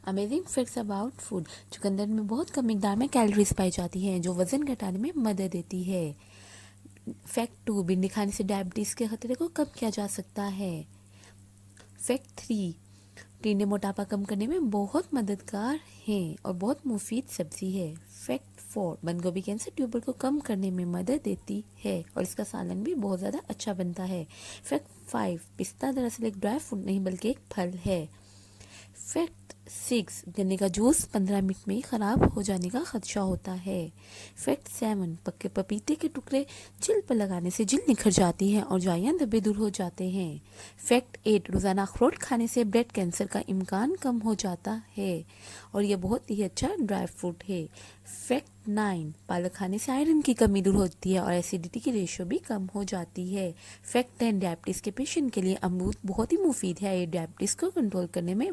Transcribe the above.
Amazing facts about food. चुकंदर में बहुत कम मिकदार में कैलोरीज पाई जाती हैं जो वजन घटाने में मदद देती है। फैक्ट 2, भिंडी खाने से डायबिटीज़ के खतरे को कम किया जा सकता है। फैक्ट 3, टिंडे मोटापा कम करने में बहुत मददगार हैं और बहुत मुफीद सब्जी है। फैक्ट 4, बंद गोभी कैंसर ट्यूबर को कम करने में मदद देती है और इसका सालन भी बहुत ज़्यादा अच्छा बनता है। फैक्ट 5, पिस्ता दरअसल एक ड्राई फ्रूट नहीं बल्कि एक फल है। फैक्ट 6, गन्ने का जूस 15 मिनट में ही ख़राब हो जाने का खदशा होता है। फैक्ट 7, पक्के पपीते के टुकड़े जिल्द पर लगाने से जिल्द निखर जाती है और जाइयां धब्बे दूर हो जाते हैं। फैक्ट 8, रोज़ाना अखरोट खाने से ब्लड कैंसर का इम्कान कम हो जाता है और यह बहुत ही अच्छा ड्राई फ्रूट है। फैक्ट 9, पालक खाने से आयरन की कमी दूर होती है और एसिडिटी की रेशो भी कम हो जाती है। फैक्ट 10, डायबिटीज़ के पेशेंट के लिए अमरूद बहुत ही मुफीद है। ये डायबिटीज़ को कंट्रोल करने में